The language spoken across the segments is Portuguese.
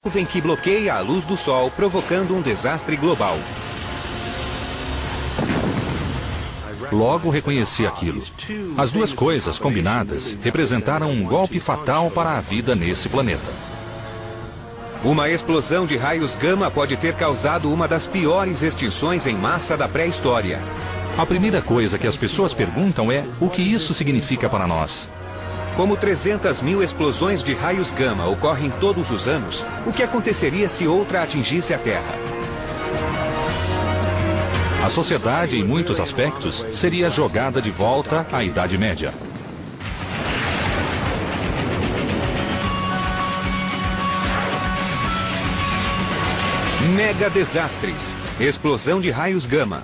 nuvem que bloqueia a luz do Sol, provocando um desastre global. Logo reconheci aquilo. As duas coisas combinadas representaram um golpe fatal para a vida nesse planeta. Uma explosão de raios gama pode ter causado uma das piores extinções em massa da pré-história. A primeira coisa que as pessoas perguntam é o que isso significa para nós. Como 300 mil explosões de raios gama ocorrem todos os anos, o que aconteceria se outra atingisse a Terra? A sociedade, em muitos aspectos, seria jogada de volta à Idade Média. Mega desastres. Explosão de raios gama.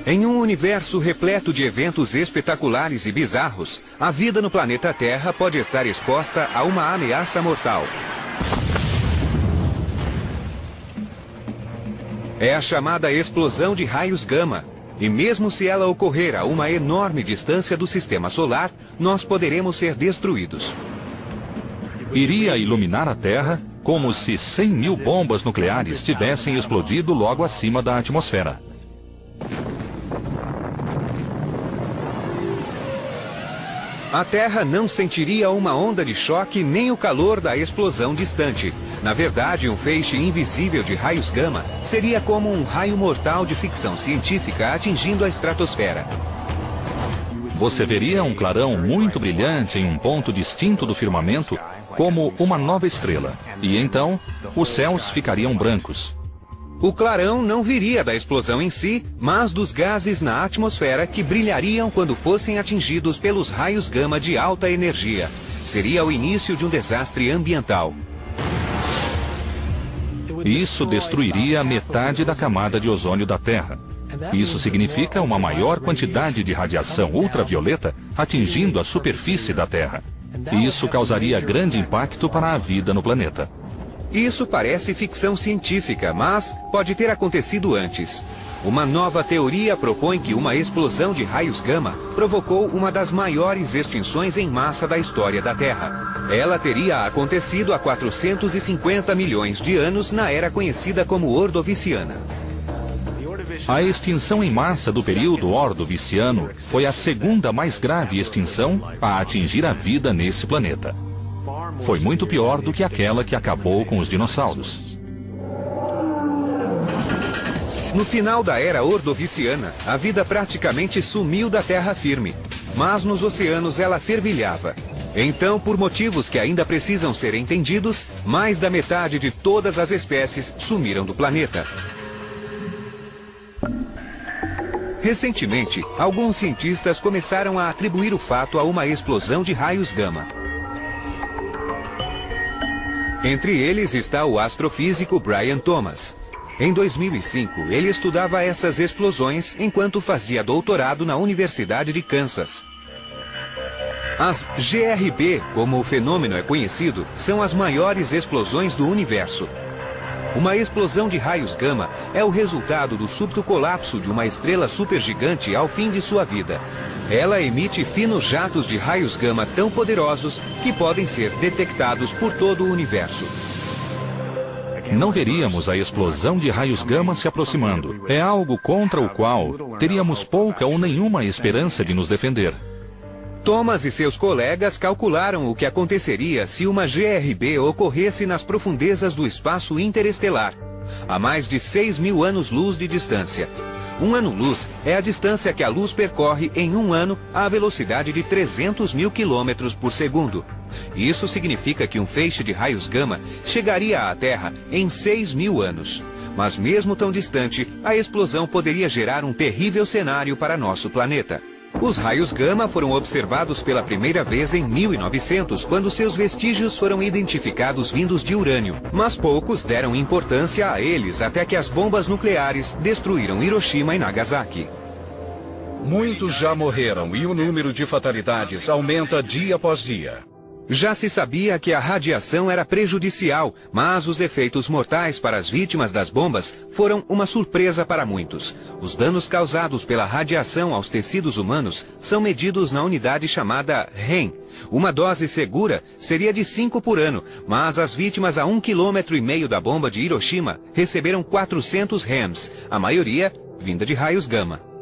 Em um universo repleto de eventos espetaculares e bizarros, a vida no planeta Terra pode estar exposta a uma ameaça mortal. É a chamada explosão de raios gama. E mesmo se ela ocorrer a uma enorme distância do sistema solar, nós poderemos ser destruídos. Iria iluminar a Terra como se 100 mil bombas nucleares tivessem explodido logo acima da atmosfera. A Terra não sentiria uma onda de choque nem o calor da explosão distante. Na verdade, um feixe invisível de raios gama seria como um raio mortal de ficção científica atingindo a estratosfera. Você veria um clarão muito brilhante em um ponto distinto do firmamento, como uma nova estrela. E então, os céus ficariam brancos. O clarão não viria da explosão em si, mas dos gases na atmosfera que brilhariam quando fossem atingidos pelos raios gama de alta energia. Seria o início de um desastre ambiental. Isso destruiria metade da camada de ozônio da Terra. Isso significa uma maior quantidade de radiação ultravioleta atingindo a superfície da Terra. Isso causaria grande impacto para a vida no planeta. Isso parece ficção científica, mas pode ter acontecido antes. Uma nova teoria propõe que uma explosão de raios gama provocou uma das maiores extinções em massa da história da Terra. Ela teria acontecido há 450 milhões de anos na era conhecida como Ordoviciana. A extinção em massa do período Ordoviciano foi a segunda mais grave extinção a atingir a vida nesse planeta. Foi muito pior do que aquela que acabou com os dinossauros. No final da era Ordoviciana, a vida praticamente sumiu da terra firme, mas nos oceanos ela fervilhava. Então, por motivos que ainda precisam ser entendidos, mais da metade de todas as espécies sumiram do planeta. Recentemente, alguns cientistas começaram a atribuir o fato a uma explosão de raios gama. Entre eles está o astrofísico Brian Thomas. Em 2005, ele estudava essas explosões enquanto fazia doutorado na Universidade de Kansas. As GRB, como o fenômeno é conhecido, são as maiores explosões do universo. Uma explosão de raios gama é o resultado do súbito colapso de uma estrela supergigante ao fim de sua vida. Ela emite finos jatos de raios gama tão poderosos que podem ser detectados por todo o universo. Não veríamos a explosão de raios gama se aproximando. É algo contra o qual teríamos pouca ou nenhuma esperança de nos defender. Thomas e seus colegas calcularam o que aconteceria se uma GRB ocorresse nas profundezas do espaço interestelar, a mais de 6.000 anos-luz de distância. Um ano-luz é a distância que a luz percorre em um ano à velocidade de 300.000 km por segundo. Isso significa que um feixe de raios gama chegaria à Terra em 6.000 anos. Mas mesmo tão distante, a explosão poderia gerar um terrível cenário para nosso planeta. Os raios gama foram observados pela primeira vez em 1900, quando seus vestígios foram identificados vindos de urânio. Mas poucos deram importância a eles até que as bombas nucleares destruíram Hiroshima e Nagasaki. Muitos já morreram e o número de fatalidades aumenta dia após dia. Já se sabia que a radiação era prejudicial, mas os efeitos mortais para as vítimas das bombas foram uma surpresa para muitos. Os danos causados pela radiação aos tecidos humanos são medidos na unidade chamada REM. Uma dose segura seria de 5 por ano, mas as vítimas a 1,5 km da bomba de Hiroshima receberam 400 REMs, a maioria vinda de raios gama.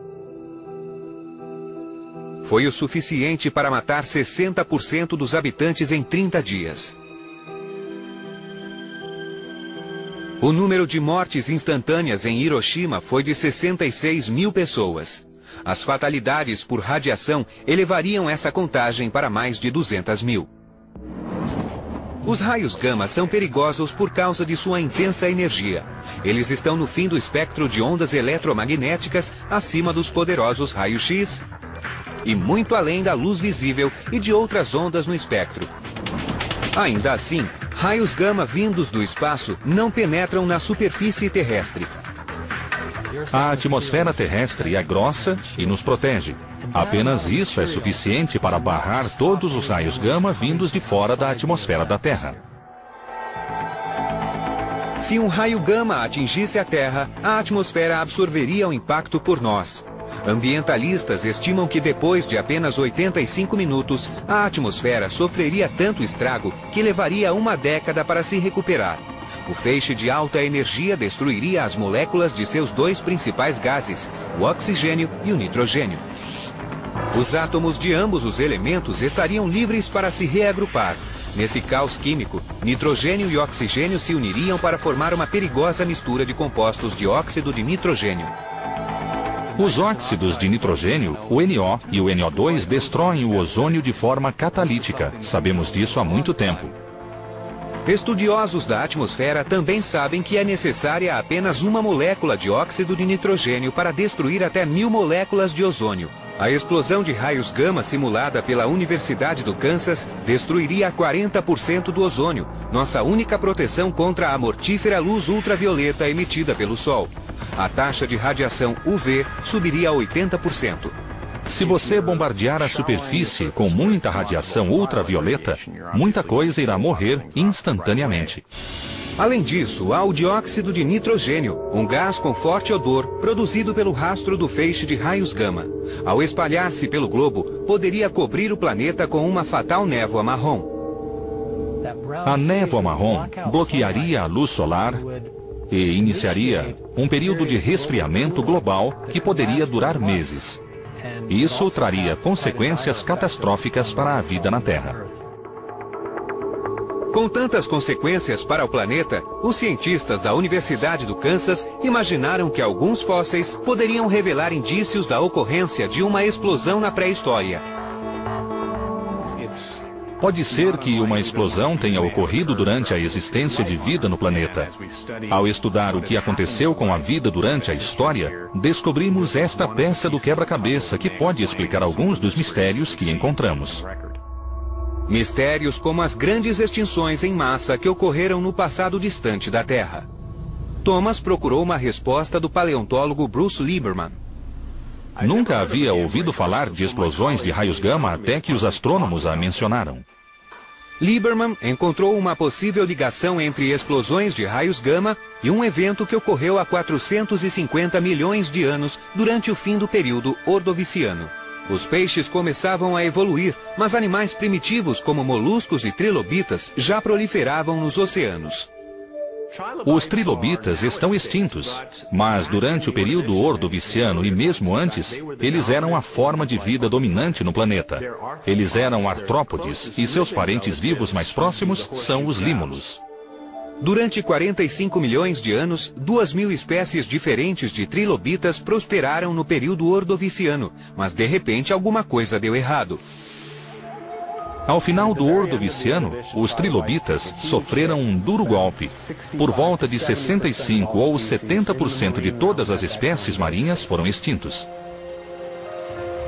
Foi o suficiente para matar 60% dos habitantes em 30 dias. O número de mortes instantâneas em Hiroshima foi de 66 mil pessoas. As fatalidades por radiação elevariam essa contagem para mais de 200 mil. Os raios gama são perigosos por causa de sua intensa energia. Eles estão no fim do espectro de ondas eletromagnéticas, acima dos poderosos raios-x e muito além da luz visível e de outras ondas no espectro. Ainda assim, raios gama vindos do espaço não penetram na superfície terrestre. A atmosfera terrestre é grossa e nos protege. Apenas isso é suficiente para barrar todos os raios gama vindos de fora da atmosfera da Terra. Se um raio gama atingisse a Terra, a atmosfera absorveria o impacto por nós. Ambientalistas estimam que depois de apenas 85 minutos, a atmosfera sofreria tanto estrago que levaria uma década para se recuperar. O feixe de alta energia destruiria as moléculas de seus dois principais gases, o oxigênio e o nitrogênio. Os átomos de ambos os elementos estariam livres para se reagrupar. Nesse caos químico, nitrogênio e oxigênio se uniriam para formar uma perigosa mistura de compostos de óxido de nitrogênio. Os óxidos de nitrogênio, o NO e o NO2, destroem o ozônio de forma catalítica. Sabemos disso há muito tempo. Estudiosos da atmosfera também sabem que é necessária apenas uma molécula de óxido de nitrogênio para destruir até 1000 moléculas de ozônio. A explosão de raios gama simulada pela Universidade do Kansas destruiria 40% do ozônio, nossa única proteção contra a mortífera luz ultravioleta emitida pelo Sol. A taxa de radiação UV subiria a 80%. Se você bombardear a superfície com muita radiação ultravioleta, muita coisa irá morrer instantaneamente. Além disso, há o dióxido de nitrogênio, um gás com forte odor produzido pelo rastro do feixe de raios gama. Ao espalhar-se pelo globo, poderia cobrir o planeta com uma fatal névoa marrom. A névoa marrom bloquearia a luz solar e iniciaria um período de resfriamento global que poderia durar meses. Isso traria consequências catastróficas para a vida na Terra. Com tantas consequências para o planeta, os cientistas da Universidade do Kansas imaginaram que alguns fósseis poderiam revelar indícios da ocorrência de uma explosão na pré-história. Pode ser que uma explosão tenha ocorrido durante a existência de vida no planeta. Ao estudar o que aconteceu com a vida durante a história, descobrimos esta peça do quebra-cabeça que pode explicar alguns dos mistérios que encontramos. Mistérios como as grandes extinções em massa que ocorreram no passado distante da Terra. Thomas procurou uma resposta do paleontólogo Bruce Lieberman. Nunca havia ouvido falar de explosões de raios gama até que os astrônomos a mencionaram. Lieberman encontrou uma possível ligação entre explosões de raios gama e um evento que ocorreu há 450 milhões de anos durante o fim do período Ordoviciano. Os peixes começavam a evoluir, mas animais primitivos como moluscos e trilobitas já proliferavam nos oceanos. Os trilobitas estão extintos, mas durante o período Ordoviciano e mesmo antes, eles eram a forma de vida dominante no planeta. Eles eram artrópodes e seus parentes vivos mais próximos são os límulos. Durante 45 milhões de anos, 2.000 espécies diferentes de trilobitas prosperaram no período Ordoviciano, mas de repente alguma coisa deu errado. Ao final do Ordoviciano, os trilobitas sofreram um duro golpe. Por volta de 65 ou 70% de todas as espécies marinhas foram extintos.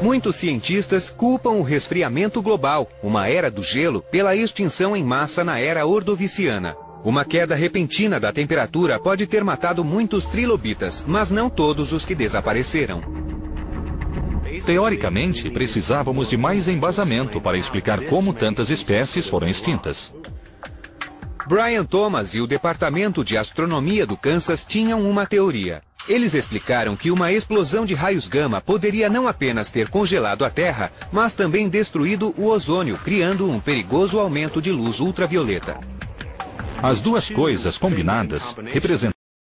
Muitos cientistas culpam o resfriamento global, uma era do gelo, pela extinção em massa na era Ordoviciana. Uma queda repentina da temperatura pode ter matado muitos trilobitas, mas não todos os que desapareceram. Teoricamente, precisávamos de mais embasamento para explicar como tantas espécies foram extintas. Brian Thomas e o Departamento de Astronomia do Kansas tinham uma teoria. Eles explicaram que uma explosão de raios gama poderia não apenas ter congelado a Terra, mas também destruído o ozônio, criando um perigoso aumento de luz ultravioleta. As duas coisas combinadas representam